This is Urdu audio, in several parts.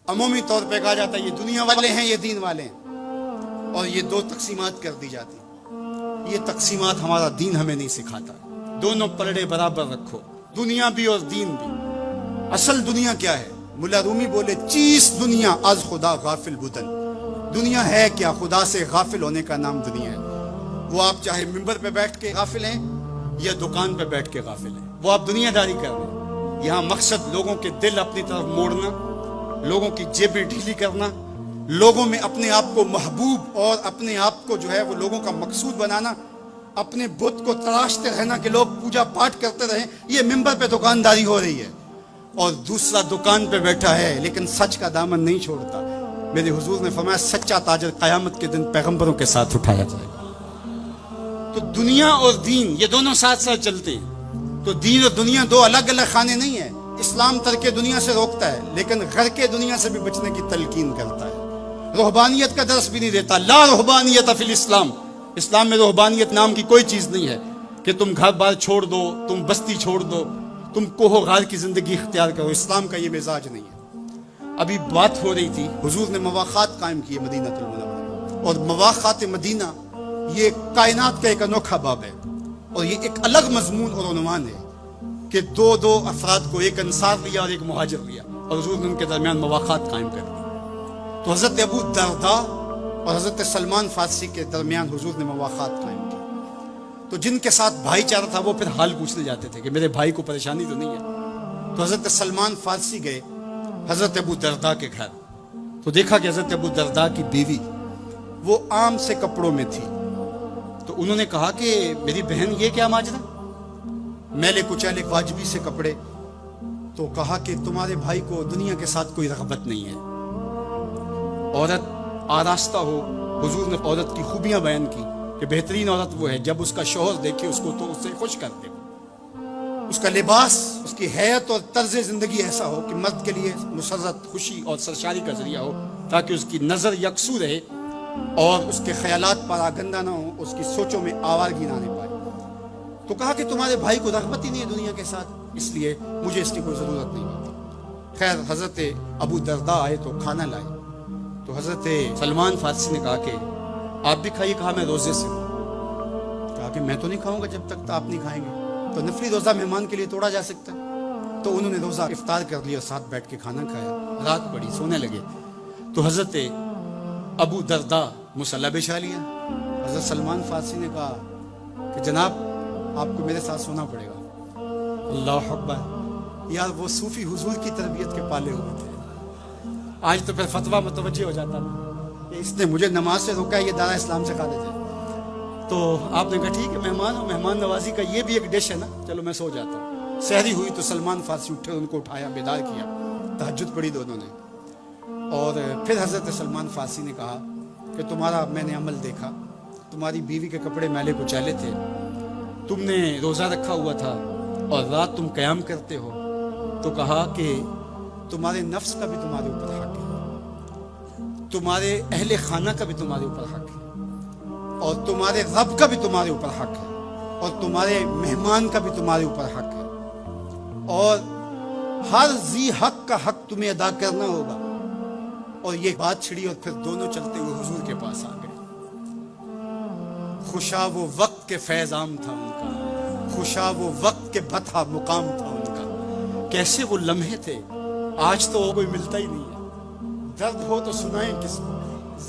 عمومی طور پہ کہا جاتا ہے یہ دنیا والے ہیں، یہ دین والے ہیں، اور یہ دو تقسیمات کر دی جاتی. یہ تقسیمات ہمارا دین ہمیں نہیں سکھاتا. دونوں پلڑے برابر رکھو، دنیا بھی اور دین بھی. اصل دنیا کیا ہے؟ ملا رومی بولے چیز دنیا از خدا غافل بدن. دنیا ہے کیا؟ خدا سے غافل ہونے کا نام دنیا ہے. وہ آپ چاہے ممبر پہ بیٹھ کے غافل ہیں یا دکان پہ بیٹھ کے غافل ہیں، وہ آپ دنیا داری کر رہے ہیں. یہاں مقصد لوگوں کے دل اپنی طرف موڑنا، لوگوں کی جیبیں ڈھیلی کرنا، لوگوں میں اپنے آپ کو محبوب اور اپنے آپ کو جو ہے وہ لوگوں کا مقصود بنانا، اپنے بت کو تراشتے رہنا کہ لوگ پوجا پاٹ کرتے رہیں. یہ ممبر پہ دکانداری ہو رہی ہے. اور دوسرا دکان پہ بیٹھا ہے لیکن سچ کا دامن نہیں چھوڑتا. میرے حضور نے فرمایا سچا تاجر قیامت کے دن پیغمبروں کے ساتھ اٹھایا جائے گا. تو دنیا اور دین یہ دونوں ساتھ ساتھ چلتے ہیں. تو دین اور دنیا دو الگ الگ خانے نہیں ہیں. اسلام ترک دنیا سے روکتا ہے لیکن غرق دنیا سے بھی بچنے کی تلقین کرتا ہے. رہبانیت کا درس بھی نہیں دیتا. لا رہبانیت فی الاسلام. اسلام میں رہبانیت نام کی کوئی چیز نہیں ہے کہ تم گھر بار چھوڑ دو، تم بستی چھوڑ دو، تم کوہ و غار کی زندگی اختیار کرو. اسلام کا یہ مزاج نہیں ہے. ابھی بات ہو رہی تھی، حضور نے مواخات قائم کیے مدینہ المنورہ، اور مواخات مدینہ یہ کائنات کا ایک انوکھا باب ہے، اور یہ ایک الگ مضمون اور عنوان ہے کہ دو افراد کو، ایک انصار لیا اور ایک مہاجر لیا، اور حضور نے ان کے درمیان مواخات قائم کر دی. تو حضرت ابو درداء اور حضرت سلمان فارسی کے درمیان حضور نے مواخات قائم کی. تو جن کے ساتھ بھائی چارہ تھا وہ پھر حال پوچھنے جاتے تھے کہ میرے بھائی کو پریشانی تو نہیں ہے. تو حضرت سلمان فارسی گئے حضرت ابو درداء کے گھر. تو دیکھا کہ حضرت ابو درداء کی بیوی وہ عام سے کپڑوں میں تھی. تو انہوں نے کہا کہ میری بہن یہ کیا ماجرا، میلے کچیلے واجبی سے کپڑے. تو کہا کہ تمہارے بھائی کو دنیا کے ساتھ کوئی رغبت نہیں ہے. عورت آراستہ ہو. حضور نے عورت کی خوبیاں بیان کی کہ بہترین عورت وہ ہے جب اس کا شوہر دیکھے اس کو تو اس سے خوش کر دے. اس کا لباس، اس کی حیت اور طرز زندگی ایسا ہو کہ مرد کے لیے مسرت، خوشی اور سرشاری کا ذریعہ ہو، تاکہ اس کی نظر یکسو رہے اور اس کے خیالات پر آگندہ نہ ہو، اس کی سوچوں میں آوارگی نہ آنے پائے. تو کہا کہ تمہارے بھائی کو رغبت ہی نہیں ہے دنیا کے ساتھ، اس لیے مجھے اس کی کوئی ضرورت نہیں ہوتی. خیر حضرت ابو درداء آئے تو کھانا لائے. تو حضرت سلمان فارسی نے کہا کہ آپ بھی کھائیے. کہا میں روزے سے ہوں. کہا کہ میں تو نہیں کھاؤں گا جب تک آپ نہیں کھائیں گے. تو نفلی روزہ مہمان کے لیے توڑا جا سکتا ہے. تو انہوں نے روزہ افطار کر لیا اور ساتھ بیٹھ کے کھانا کھایا. رات پڑی، سونے لگے. تو حضرت ابو درداء مصلی بچھا لیا. حضرت سلمان فارسی نے کہا کہ جناب آپ کو میرے ساتھ سونا پڑے گا. اللہ اکبر. یار وہ صوفی حضور کی تربیت کے پالے ہوئے تھے. آج تو پھر فتویٰ متوجہ ہو جاتا کہ اس نے مجھے نماز سے روکا ہے، یہ دارا اسلام سے خارج ہے. تو آپ نے کہا ٹھیک ہے، مہمان ہو، مہمان نوازی کا یہ بھی ایک ڈش ہے نا، چلو میں سو جاتا ہوں. سحری ہوئی تو سلمان فارسی اٹھے، ان کو اٹھایا، بیدار کیا. تہجد پڑھی دونوں نے. اور پھر حضرت سلمان فارسی نے کہا کہ تمہارا میں نے عمل دیکھا، تمہاری بیوی کے کپڑے میلے کچیلے تھے، تم نے روزہ رکھا ہوا تھا اور رات تم قیام کرتے ہو. تو کہا کہ تمہارے نفس کا بھی تمہارے اوپر حق ہے، تمہارے اہل خانہ کا بھی تمہارے اوپر حق ہے، اور تمہارے رب کا بھی تمہارے اوپر حق ہے، اور تمہارے مہمان کا بھی تمہارے اوپر حق ہے، اور ہر ذی حق کا حق تمہیں ادا کرنا ہوگا. اور یہ بات چھڑی اور پھر دونوں چلتے ہوئے حضور کے پاس آ گئے. خوشا وہ وقت کے فیض عام تھا ان کا، خوشا وہ وقت کے بطحا مقام تھا ان کا. کیسے وہ لمحے تھے، آج تو کوئی ملتا ہی نہیں ہے. درد ہو تو سنائیں کس کو،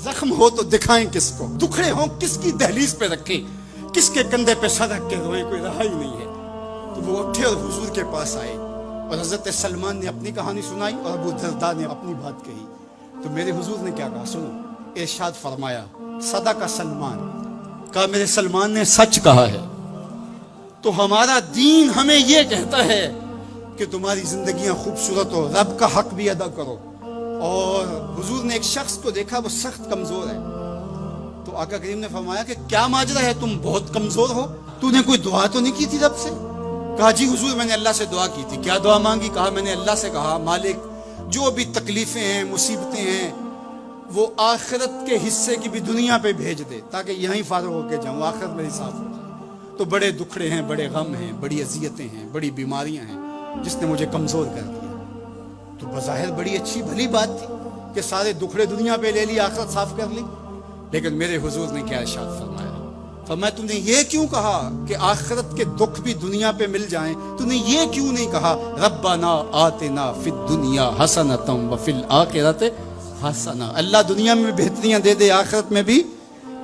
زخم ہو تو دکھائیں کس کو، دکھڑے ہوں کس کی دہلیز پہ رکھیں، کس کے کندھے پہ سر رکھ کے روئیں، کوئی رہا ہی نہیں ہے. تو وہ اٹھے اور حضور کے پاس آئے، اور حضرت سلمان نے اپنی کہانی سنائی اور ابو درداء نے اپنی بات کہی. تو میرے حضور نے کیا کہا سنو. ارشاد فرمایا صدق سلمان. کہا میرے سلمان نے سچ کہا ہے. تو ہمارا دین ہمیں یہ کہتا ہے کہ تمہاری زندگیاں خوبصورت ہو، رب کا حق بھی ادا کرو. اور حضور نے ایک شخص کو دیکھا وہ سخت کمزور ہے. تو آقا کریم نے فرمایا کہ کیا ماجرا ہے، تم بہت کمزور ہو، تو نے کوئی دعا تو نہیں کی تھی رب سے؟ کہا جی حضور میں نے اللہ سے دعا کی تھی. کیا دعا مانگی؟ کہا میں نے اللہ سے کہا مالک جو بھی تکلیفیں ہیں، مصیبتیں ہیں، وہ آخرت کے حصے کی بھی دنیا پہ بھیج دے تاکہ یہیں فارغ ہو کے جاؤں، آخرت میری صاف ہو جائے. تو بڑے دکھڑے ہیں، بڑے غم ہیں، بڑی اذیتیں ہیں، بڑی بیماریاں ہیں جس نے مجھے کمزور کر دیا. تو بظاہر بڑی اچھی بھلی بات تھی. کہ سارے دکھڑے دنیا پہ لے لی, آخرت صاف کر لی. لیکن میرے حضور نے کیا ارشاد فرمایا, فرمایا تم نے یہ کیوں کہا کہ آخرت کے دکھ بھی دنیا پہ مل جائیں, تم نے یہ کیوں نہیں کہا ربنا آتنا فی الدنیا حسنۃ وفی الآخرۃ حسنہ, اللہ دنیا میں بہتریاں دے دے, آخرت میں بھی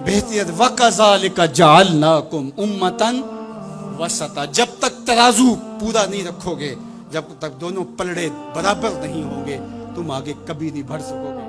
بہتریاں. وَكَذَلِكَ جَعَلْنَاكُمْ أُمَّةً وَسَطًا, جب تک ترازو پورا نہیں رکھو گے, جب تک دونوں پلڑے برابر نہیں ہوں گے, تم آگے کبھی نہیں بڑھ سکو گے.